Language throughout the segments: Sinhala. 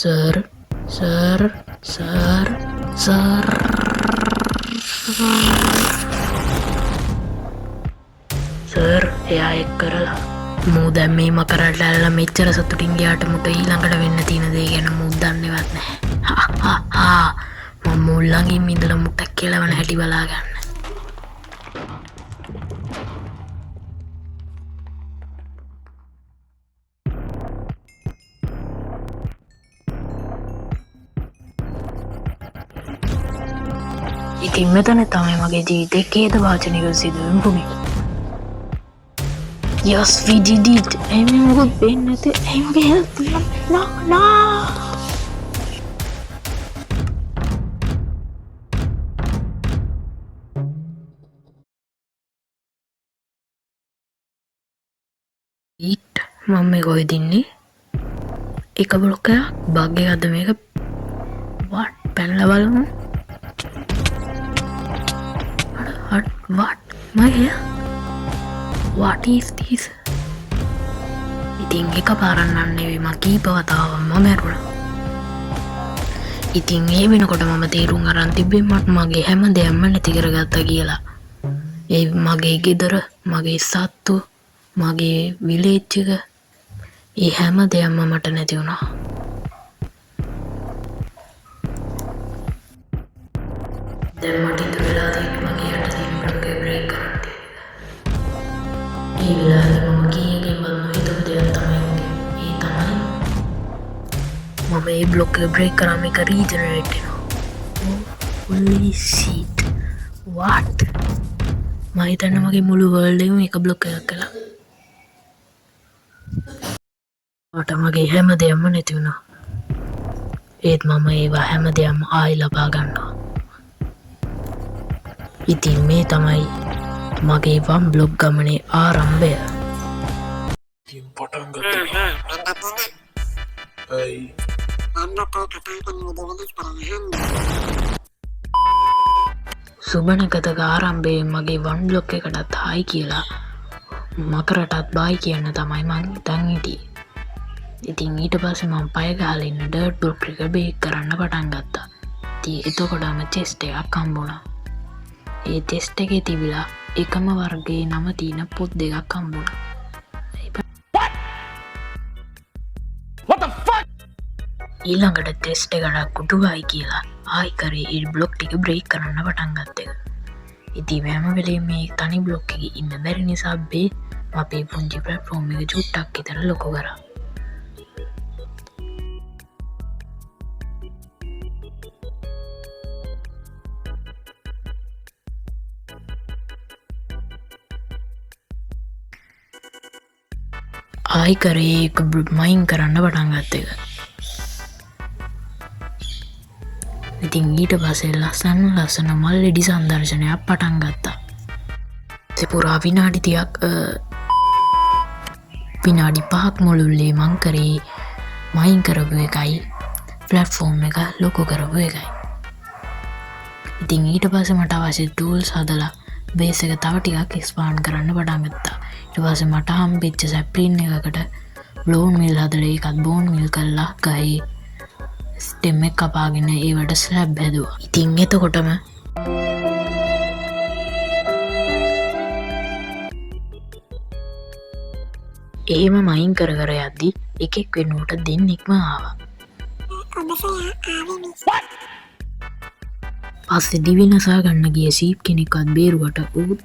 Sir sir sir sir sir එයා එක් කරලා මූ දැන් මේ මකරට ඇල්ල මෙච්චර සතුටින් ගියාට මුට ඊළඟට වෙන්න තියෙන දේ ගැන මූ දන්නේවත් නැහැ. මම මුල්ලඟින් ඉඳලා මුට්ටක් කියලාවන හැටි බලා ගන්න. ඉතින් මෙතන තමයි මගේ ජීවිතේ ඛේද වාචනික සිදුවීම් වුණේ. Yes, we did it. I'm good. I'm help. No. Eat. මම කොහෙද ඉන්නේ? එක බ්ලොක් එකක් බග් එකක්ද මේක? what? පැනලා බලමු. What? My hair? What is this? ඉතින් එක පාරන්නන්න නෙවෙයි මම කීප වතාවක්ම මැරුණා. ඉතින් ඒ වෙනකොට මම තීරුම් අරන් තිබ්බේ මට මගේ හැම දෙයක්ම නැති කරගත්තා කියලා. ඒ මගේ ගෙදර, මගේ සත්තු, මගේ විලේජ් එක, ඒ හැම දෙයක්ම මට නැති වුණා. දැන් මට ඉතුරු වෙලා තියෙන්නේ මගේ යට තියෙන බ්ලොක් එක බ්‍රේක් කරන්න. ඒ වෙලාවේ මම කීයකින් මම හිතුව දෙයක් තමයි උනේ. ඒ තමයි මම ඒ බ්ලොක් එක බ්‍රේක් කරාම එක රීජනරේට් වෙනවා. Holy shit. What? මම හිතන්නේ මගේ මුළු වර්ල්ඩ් එකම එක බ්ලොක් එකක් කළා. මට මගේ හැම දෙයක්ම නැති වුණා. ඒත් මම ඒවා හැම දෙයක්ම ආයි ලබා ගන්නවා. ඉතින් මේ තමයි මගේ වම් බ්ලොග් ගමනේ ආරම්භය. ඉතින් පටන් ගත්තා. සුබනකතක ආරම්භයේ මගේ වන් බ්ලොග් එකටත් හායි කියලා මකරටත් බායි කියන්න තමයි මං හිතන් හිටියේ. ඉතින් ඊට පස්සේ මම පය ගහලා ඉන්න ඩර්ට් බ්ලොග් එක බේක් කරන්න පටන් ගත්තා. ඉතින් එතකොටම චෙස්ට් එකක් හම්බුණා. ඒ ටෙස්ට් එකේ තිබිලා එකම වර්ගයේ නම තියෙන පොත් දෙකක් හම්බුණා. ඊළඟට ටෙස්ට් එකට කුටුවයි කියලා ආයි කරේ ඒ බ්ලොක් ටික බ්‍රේක් කරන්න පටන් ගත්ත එක. ඉතින් හැම වෙලේම මේ තනි බ්ලොක් එකේ ඉන්න බැරි නිසා අපේ පුංචි ප්ලැට්ෆෝම් එක චුට්ටක් විතර ලොකු කරා. ආයි කරේ එක මයින් කරන්න පටන් ගත්ත එක. ඉතින් ඊට පස්සේ ලස්සන මල් ලෙඩි සංදර්ශනයක් පටන් ගත්තා. ඒ පුරා විනාඩි 5ක් මුළුල්ලේ මං කරේ මයින් කරපු එකයි ප්ලැට්ෆෝම් එක ලොකු කරපු එකයි. ඉතින් ඊට පස්සේ මට අවශ්‍ය ටූල්ස් හදලා බේස් එක තව ටිකක් එක්ස්පාන්ඩ් කරන්න පටන් ගත්තා. ඊට පස්සේ මට හම්බෙච්ච සැප්ලින් එකකට බ්ලෝන් මිල් හදලා ඒකත් බෝන් මිල් කරලා ගහේ ස්ටෙම් එක කපාගෙන ඒවට ස්ලැබ් හැදුවා. ඉතින් එතකොටම එහෙම මයින් කර යද්දි එකෙක් වෙනුවට දෙන්නෙක්ම ආවා. පස්සේ දිවි නසා ගන්න ගිය සීප් කෙනෙක්වත් බේරුවට උත්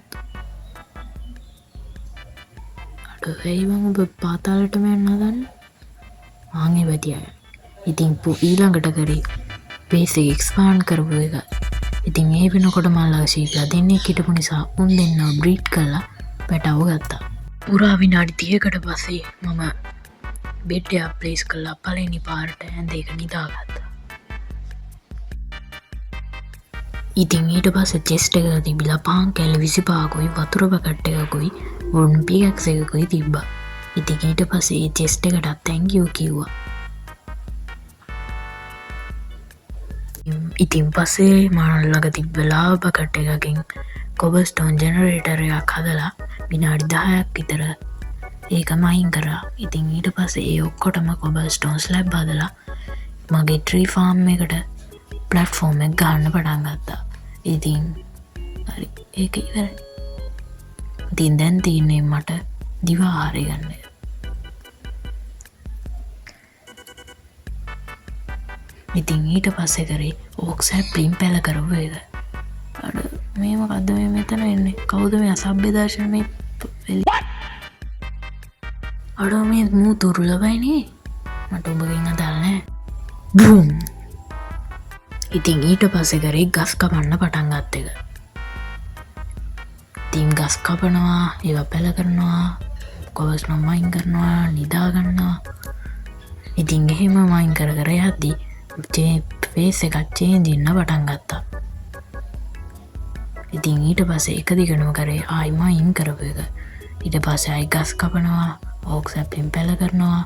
ඇයි මම ඔබ පාතාලටම යන්න හදන්නේ? ආන්ගේ වැටියයි. ඉතින් ඊළඟට කරේ බේස් එක එක්ස්පාන්ඩ් කරපු එක. ඉතින් ඒ වෙනකොට මල්ලා සීප්ලා දෙන්නෙක් හිටපු නිසා උන් දෙන්නව බ්‍රීඩ් කරලා පැටව ගත්තා. පුරා විනාඩි 30කට පස්සේ මම බෙඩ් එක ප්ලේස් කරලා පළවෙනි පාරට ඇඳ එක නිදාගත්තා. ඉතින් ඊට පස්සේ චෙස්ට් එක තිබිලා පාන් කැල්ල 25කුයි වතුර බකට් එකකුයි වුන් පිකැක්ස් එකකුයි තිබ්බා. ඉතින් ඊට පස්සේ ඒ චෙස්ට් එකටත් thank you කිව්වා. ඉතින් පස්සේ මම ළඟ තිබ්බ ලාව බකට් එකකින් කොබල්ස්ටෝන් ජෙනරේටර් එකක් හදලා විනාඩි 10ක් විතර ඒක මයින් කරා. ඉතින් ඊට පස්සේ ඒ ඔක්කොටම කොබල්ස්ටෝන් ස්ලැබ් හදලා මගේ ට්‍රී ෆාම් එකට ප්ලට්ෆෝර්ම් එක ගන්න පටන් ගත්තා. ඉතින් හරි ඒක ඉවරයි. ඉතින් දැන් තියන්නේ මට දිවාහාරය ගන්න. ඉතින් ඊට පස්සේ කරේ ඕක්සෑ ප්ලිම් පැල කරපු එක. අඩ මේ මොකද්ද මේ මෙතන එන්නේ? කවුද මේ අසභ්‍ය දර්ශන මේ අඩ මේ මූ තුරුලබයිනේ. මට උඹගෙන් අදල් නෑ. බූම්. ඉතින් ඊට පස්සේ කරේ ගස් කපන්න පටන් ගත්ත එක. ඉතින් ගස් කපනවා, ඒවා පැල කරනවා, කොවස් මයින් කරනවා, නිදා ගන්නවා. ඉතින් එහෙම මයින් කර කර යද්දී ෆේස් එකක් චේන්ජ් වෙන්න පටන් ගත්තා. ඉතින් ඊට පස්සේ එක දිගටම කරේ ආයි මයින් කරපු එක. ඊට පස්සේ ආයි ගස් කපනවා, ඕක්සැප්ලින් පැල කරනවා,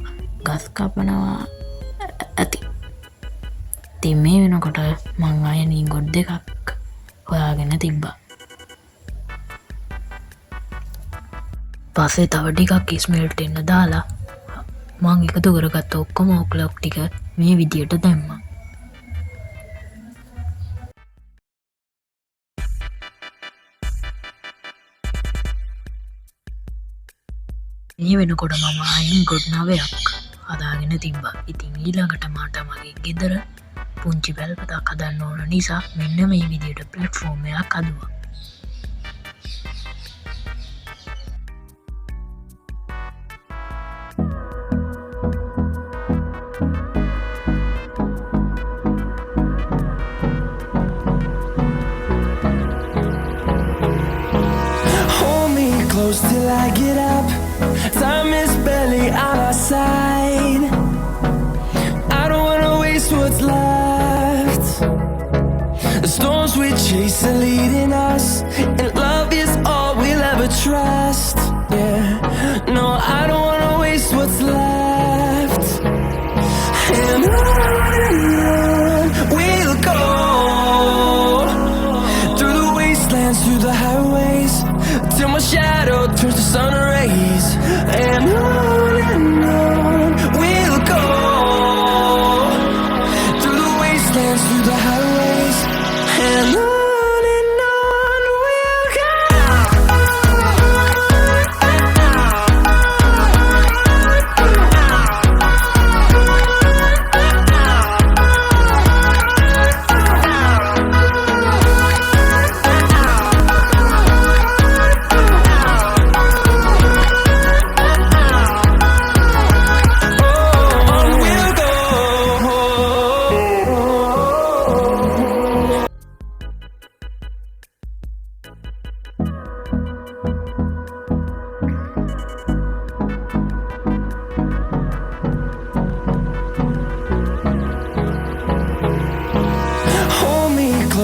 ගස් කපනවා ඇති. ඉතින් මේ වෙනකොට මං අයනී ගොඩ් දෙකක් හොයාගෙන තිබ්බා. පස්සේ තව ටිකක් ස්මෙල්ට් එන්න දාලා මං එකතු කරගත්ත ඔක්කොම ඔක්ලොක් ටික මේ විදියට දැම්මා. මේ වෙනකොට මම අයින් ගොඩ් 9ක් හදාගෙන තිබ්බා. ඉතින් ඊළඟට මට මගේ ගෙදර පුංචි පැල්පතක් හදන්න ඕන නිසා මෙන්න මේ විදියට ප්ලට්ෆෝර්ම් එකක් හදුවා. Till I get up, time is barely on our side. I don't wanna waste what's left. The storms we chase are leading us, and love is all we'll ever trust. Yeah, no, I don't wanna waste what's left. And on we'll go, through the wastelands, through the highways, till my shadow turns to sun rays. And on we'll go, through the wastelands, through the highways. And on we'll go.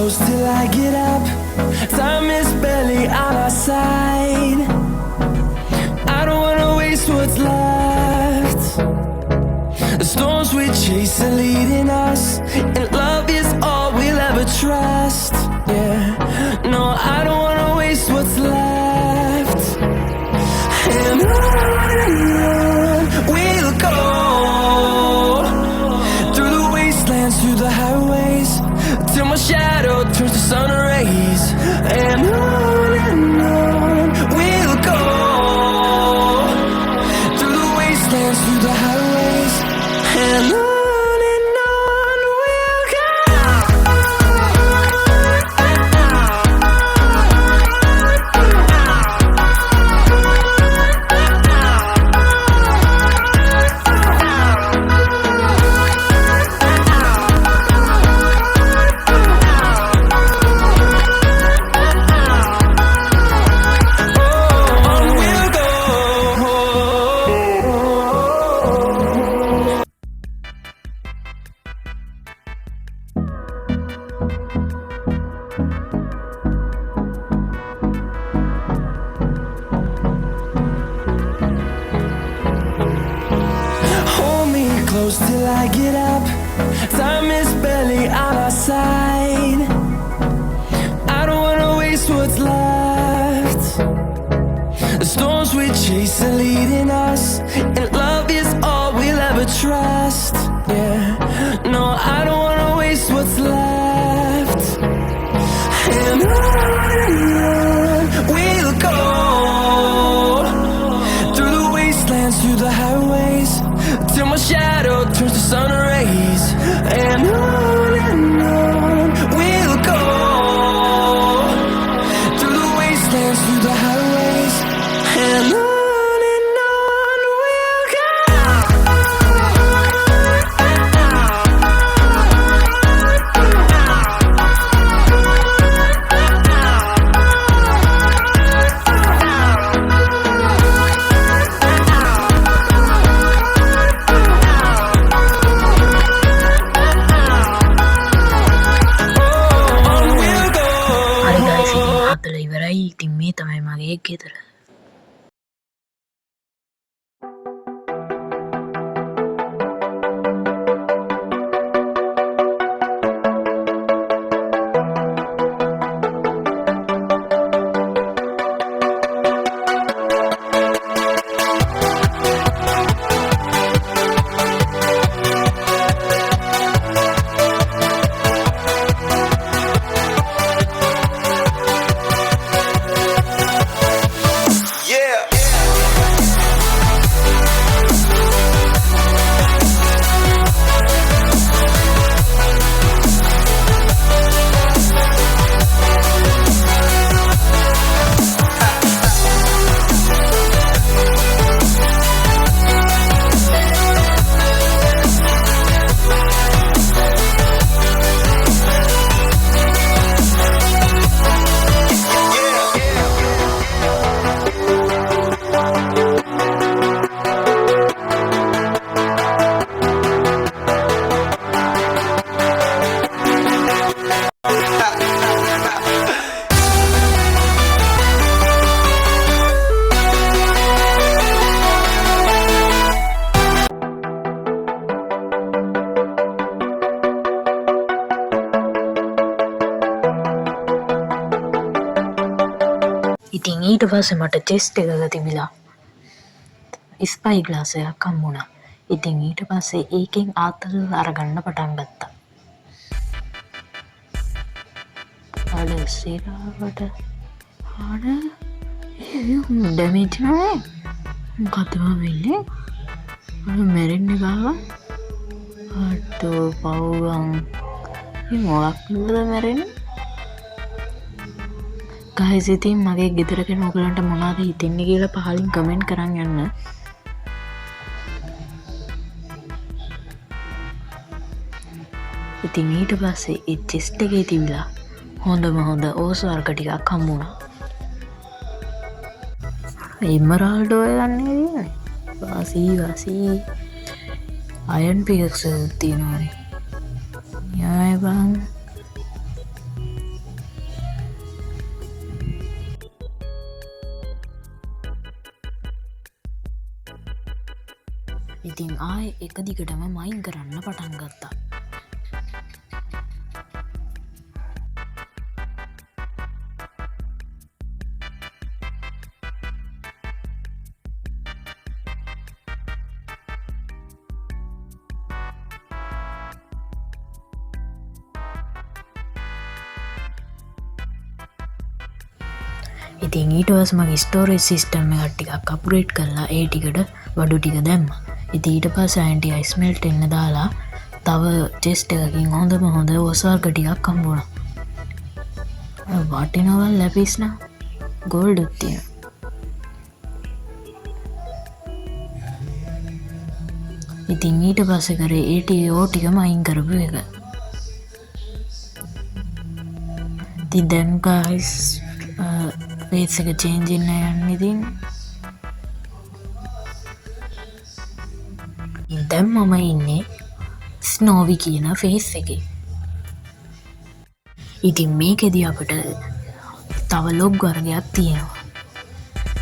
Till I get up, time is barely on our side. I don't wanna waste what's left. The storms we chase are leading us, and love is all we'll ever trust. Yeah, no, I don't wanna waste what's left. And on we'll go, through the wastelands, through the highways, till my shadow turns to sun rays. And on we'll go, through the wastelands, through the highways. And on we'll go. Till I get up, time is barely on our side. I don't wanna waste what's left. The storms we chase are leading us, and love is all we'll ever trust. Yeah, no, ඊට පස්සේ මට චෙස්ට් එකක තිබිලා ස්පයි ග්ලාස් එකක් හම්බුණා. ඉතින් ඊට පස්සේ ඒකෙන් ආතල් අරගන්න පටන් ගත්තා. අර සිරාවට අර ඩැමේජ් නෑ. මොකද වෙන්නේ? අර මැරෙන්න ගාවා. අටෝ පවුවන්. මේ මොකක්ද මැරෙන්නේ? ගයිස් ඉතින් මගේ ගෙදර කෙන ඔයගලන්ට මොනවද හිතෙන්නේ කියලා පහලින් කමෙන්ට් කරන් යන්න. ඉතින් ඊට පස්සේ ඒ චෙස්ට් එකේ තිබිලා හොඳම ඕස්වර්ග ටිකක් හම්බුණා. එමරාල්ඩ් ඔය ගන්නේ නේද? වාසී අයන් පිකක්ස් තියෙනවානේ. යාය බං. ඉතින් ආයෙ එක දිගටම මයින් කරන්න පටන් ගත්තා. ඉතින් ඊට පස්සේ මගේ ස්ටෝරේජ් සිස්ටම් එක ටිකක් අප්ග්‍රේඩ් කරලා ඒ ටිකට වඩු ටික දැම්මා. ඉතින් ඊට පස්සේ ඇන්ටි අයිස් මෙල්ට් එන්න දාලා තව චෙස්ට් එකකින් හොඳ ඔස්වර්ග ටිකක් හම්බුණා. වටිනවල් ලැපිස් නා ගෝල්ඩ් උත් තියෙනවා. ඉතින් ඊට පස්සේ කරේ ATO ටිකම අයින් කරපු එක. ඉතින් දැන් ගයිස් ෆේස් එක චේන්ජ් වෙන්න යන්නේ ඉතින්. දැන් මම ඉන්නේ ස්නෝවි කියන ෆේස් එකේ. ඉතින් මේකෙදී අපිට තව ලොග් වර්ගයක් තියෙනවා.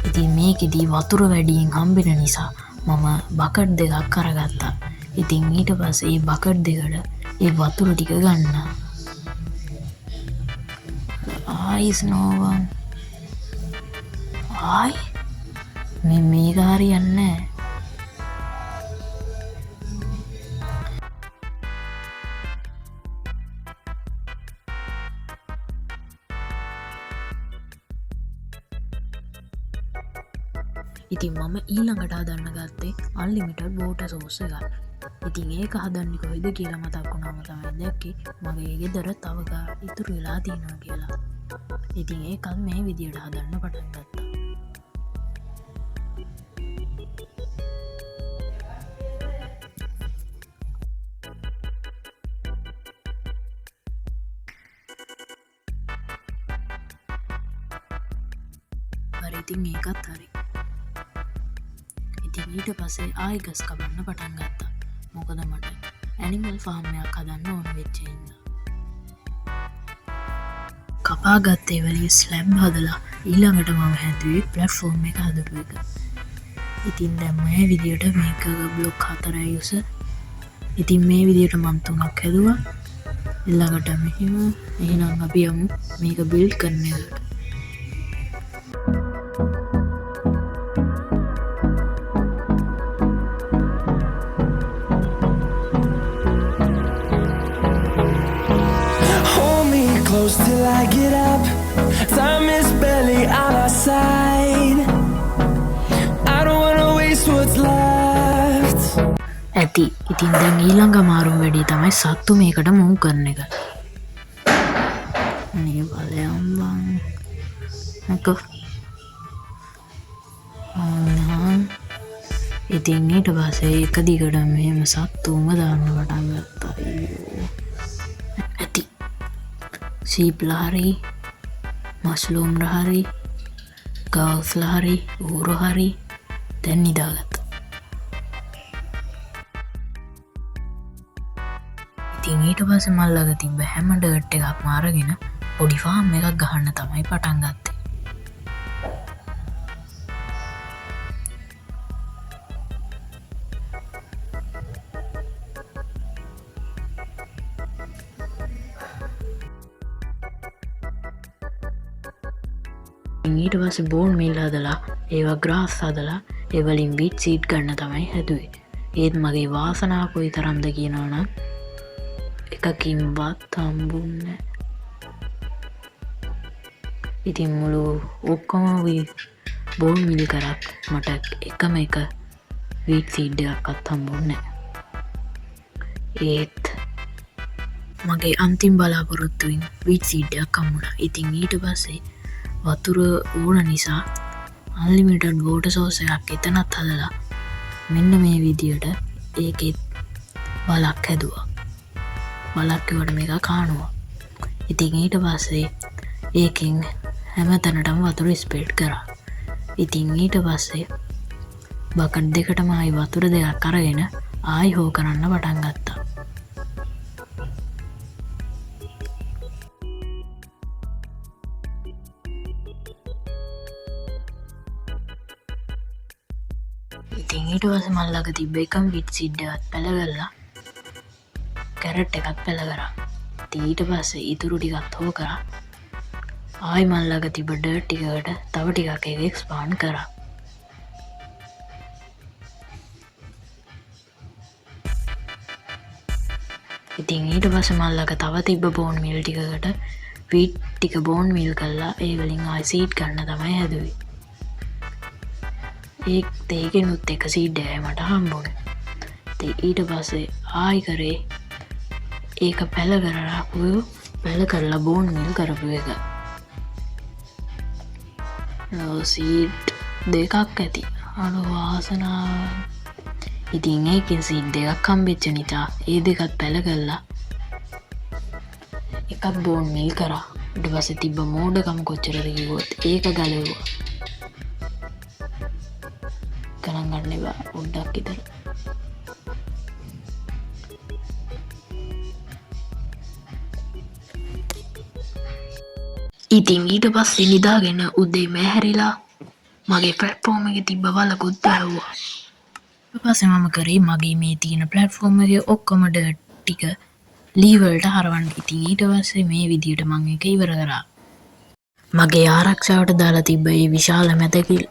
ඉතින් මේකෙදී වතුර වැඩියෙන් හම්බෙන නිසා මම බකට් දෙකක් අරගත්තා. ඉතින් ඊට පස්සේ මේ බකට් දෙකට ඒ වතුර ටික ගන්නවා. ආයි ස්නෝවන් ආයි මේක හරියන්නේ නැහැ. ඉතින් මම ඊළඟට හදන්න ගත්තේ අන්ලිමිටඩ් වෝටර් සෝස් එකක්. ඉතින් ඒක හදන්නේ කොහෙද කියලා මතක් වුණාම තමයි දැක්කේ මගේ ගෙදර තව ඉතුරු වෙලා තියෙනවා කියලා. ඉතින් ඒකත් මේ විදියට හදන්න පටන් ගත්තා. හරි ඉතින් ඒකත් හරි. ඉතින් ඊට පස්සේ ආයෙ ගස් කපන්න පටන් ගත්තා. මොකද මට ඇනිමල් ෆාම් එකක් හදන්න ඕන වෙච්ච හින්දා. කපාගත්තේ වලින් ස්ලැබ් හදලා ඊළඟට මම හැදුවේ ප්ලැට්ෆෝම් එක හදපු එක. ඉතින් දැන් මේ විදියට මේක බ්ලොක් 4යි උස. ඉතින් මේ විදියට මම 3ක් හැදුවා. ඊළඟට මෙහෙම එහෙනම් අපි යමු මේක බිල්ඩ් කරන්න එකට. Close till I get up. Time is barely on our side. I don't wanna waste what's left. ඇති. ඉතින් දැන් ඊළඟ අමාරුම වැඩේ තමයි සත්තු මේකට මූව් කරන එක. මේ බලයන් බං. අකෝ. ඉතින් ඊට පස්සේ එක දිගට මෙහෙම සත්තුම දාන්න පටන් ගත්තා. ඇති. සීප්ලා හරි මස්ලූම්ලා හරි ගවස්ලා හරි ඌරෝ හරි දැන් නිදාගත්තා. ඉතින් ඊට පස්සේ මල් ළඟ තිබ්බ හැම ඩර්ට් එකක්ම අරගෙන පොඩි ෆාම් එකක් ගහන්න තමයි පටන් ගත්තේ. ඊට පස්සේ බෝන් මිල් හදලා ඒවා ග්‍රාස් හදලා ඒ වලින් වීට් සීඩ් ගන්න තමයි හැදුවේ. ඒත් මගේ වාසනාව කොයි තරම්ද කියනවනම් එකකින්වත් හම්බුන්නේ. ඉතින් මුළු ඔක්කොම බෝන් මිල් කරත් මට එකම එක වීට් සීඩ් එකක්වත් හම්බුන්නේ. ඒත් මගේ අන්තිම බලාපොරොත්තුවෙන් වීට් සීඩ් එකක් හම්බුණා. ඉතින් ඊට පස්සේ වතුර ඕන නිසා අන්ලිමිටඩ් වෝටර් සෝස් එකක් එතනත් හදලා මෙන්න මේ විදියට ඒකෙත් බලක් හැදුවා. බලක් කිව්වට මේක කානුවා. ඉතින් ඊට පස්සේ ඒකෙන් හැමතැනටම වතුර ස්ප්‍රේඩ් කරා. ඉතින් ඊට පස්සේ බකට් දෙකටම ආයි වතුර දෙකක් අරගෙන ආයි හෝ කරන්න පටන් ගත්තා. ඉතින් ඊට පස්සේ මල් ළඟ තිබ්බ එකම වීට් සීඩ් එකත් පැල කරලා කැරට් එකත් පැල කරා. ඉතින් ඊට පස්සේ ඉතුරු ටිකත් හෝ කරා. ආයි මල් ළඟ තිබ්බ ඩර්ට් ටිකකට තව ටිකක් ඒක එක්ස්පාන්ඩ් කරා. ඉතින් ඊට පස්සේ මල් ළඟ තව තිබ්බ බෝන් මිල් ටිකකට වීට් ටික බෝන් මිල් කරලා ඒ වලින් ආයි සීඩ් ගන්න තමයි හැදුවේ. ඒකෙනුත් එක සීඩ් එකයි මට හම්බුනේ. ඉතින් ඊට පස්සේ ආයි කරේ ඒක පැල කරලා බෝන් මිල් කරපු එක. සීඩ් දෙකක් ඇති අනු වාසනාව. ඉතින් ඒකෙන් සීඩ් දෙකක් හම්බෙච්ච නිසා ඒ දෙකත් පැල කරලා එකක් බෝන් මිල් කරා. ඊට පස්සේ තිබ්බ මෝඩකම කොච්චරද කිව්වොත් ඒක ගලවුවා. ගණන් ගන්න එපා පොඩ්ඩක් විතර. ඉතින් ඊට පස්සේ නිදාගෙන උදේ මෑහැරිලා මගේ ප්ලැට්ෆෝම් එකේ තිබ්බ වලකුත් දැහුවා. ඊට පස්සේ මම කරේ මගේ මේ තියෙන ප්ලැට්ෆෝම් එකේ ඔක්කොම ඩර්ට් ටික ලී වලට හරවන්න. ඉතින් ඊට පස්සේ මේ විදියට මම ඒක ඉවර කරා. මගේ ආරක්ෂාවට දාලා තිබ්බ මේ විශාල මැදකිල්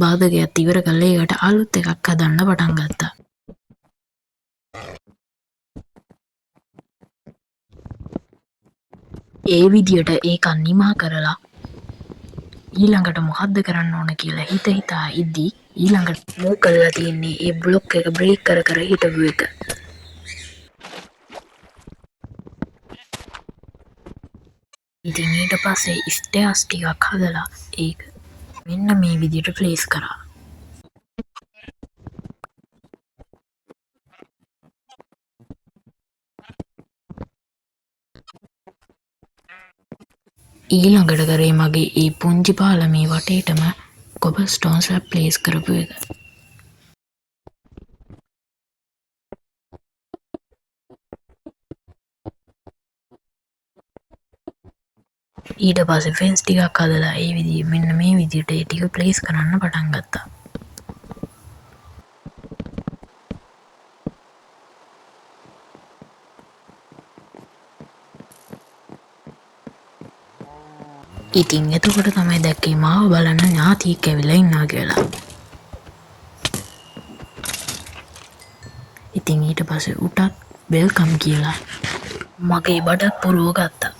බාධකයක් ඉවර කළා. ඒකට අලුත් එකක් හදන්න පටන් ගත්තා. ඒ විදියට ඒක නිමා කරලා ඊළඟට මොකද්ද කරන්න ඕන කියලා හිතා ඉද්දි ඊළඟට මූ කරලා තියෙන්නේ ඒ බ්ලොක් එක බ්‍රේක් කර හිටපු එක. ඉතින් ඊට පස්සේ ස්ටේර්ස් ටිකක් හදලා ඒක මෙන්න මේ විදියට ප්ලේස් කරා. ඊළඟට කරේ මගේ ඒ පුංචි පාලමේ වටේටම කොබල් ස්ටෝන්ස් ප්ලේස් කරපු එක. ඊට පස්සේ ෆෙන්ස් ටිකක් හදලා ඒ විදිහේ මෙන්න මේ විදිහට ඒ ටික ප්ලේස් කරන්න පටන් ගත්තා. ඉතින් එතකොට තමයි දැක්කේ මාව බලන්න ඥාතියෙක් ඇවිල්ලා ඉන්නවා කියලා. ඉතින් ඊට පස්සේ උටත් වෙල්කම් කියලා මගේ බඩත් පුරව ගත්තා.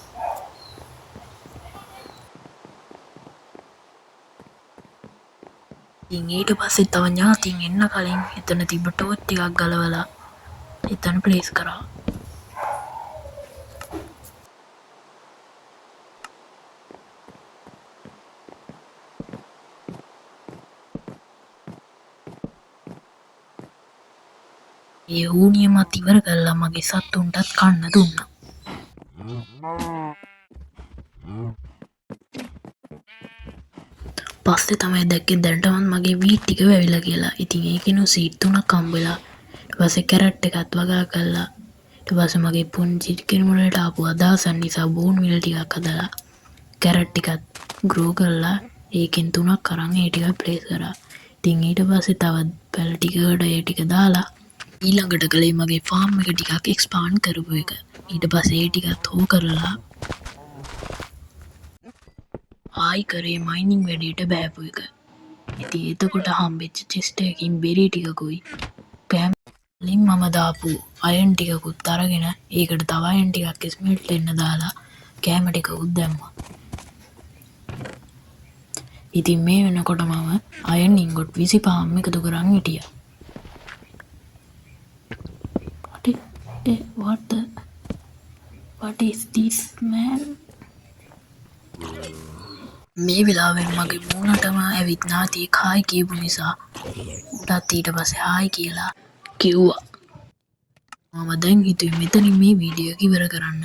ඉතින් ඊට පස්සේ තව ඥාතින් එන්න කලින් එතන තිබ්බ ටෝච් ටිකක් ගලවලා එතන ප්ලේස් කරා. ඒ ඌනියමත් ඉවර කරලා මගේ සත්තුන්ටත් කන්න දුන්නා. පස්සේ තමයි දැක්කේ දැනටමත් මගේ වීට් ටික වැවිලා කියලා. ඉතින් ඒකිනු සීඩ් 3ක් හම්බෙලා ඊට පස්සේ කැරට් එකත් වගා කරලා ඊට පස්සේ මගේ පුංචි කිරිමුලට ආපු අදහසන් නිසා බෝන් මිල් ටිකක් හදලා කැරට් ටිකත් ග්‍රෝ කරලා ඒකෙන් 3ක් අරන් ඒ ටික ප්ලේස් කරා. ඉතින් ඊට පස්සේ තව පැල ටිකකට ඒ ටික දාලා ඊළඟට කළේ මගේ ෆාම් එක ටිකක් එක්ස්පාන්ඩ් කරපු එක. ඊට පස්සේ ඒ ටිකත් හෝ කරලා ආයි කරේ මයිනින් වැඩේට බෑපු එක. ඉතින් එතකොට හම්බෙච්ච චෙස්ට් එකකින් බෙරි ටිකකුයි කෑමලින් මම දාපු අයන් ටිකකුත් අරගෙන ඒකට තව අයන් ටිකක් ස්මෙල්ට් වෙන්න දාලා කෑම ටිකකුත් දැම්මා. ඉතින් මේ වෙනකොට මම අයන් ඉන්ගොට් 25ක් එකතු කරන් හිටියා. What is this man? මේ වෙලාවෙන් මගේ මූණටම ඇවිත් නාතියෙක් හායි කියපු නිසා උටත් ඊට පස්සේ හායි කියලා කිව්වා. මම දැන් හිතුවේ මෙතනින් මේ වීඩියෝ එක ඉවර කරන්න.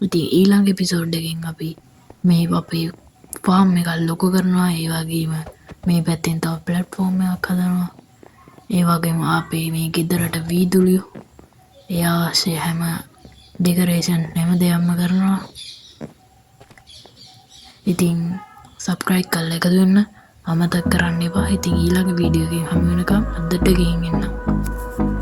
ඉතින් ඊළඟ එපිසෝඩ් එකෙන් අපි මේ අපේ ෆාම් එක ලොකු කරනවා, ඒ වගේම මේ පැත්තෙන් තව ප්ලැට්ෆෝම් එකක් හදනවා, ඒ වගේම අපේ මේ ගෙදරට වීදුලියෝ ඒ අවශ්‍ය හැම ඩෙකරේෂන් හැම දෙයක්ම කරනවා. ඉතින් සබ්ස්ක්‍රයිබ් කරලා එකතු වෙන්න අමතක කරන්න එපා. ඉතින් ඊළඟ වීඩියෝ එකකින් හමු වෙනකම් අදට ගිහින් එන්න.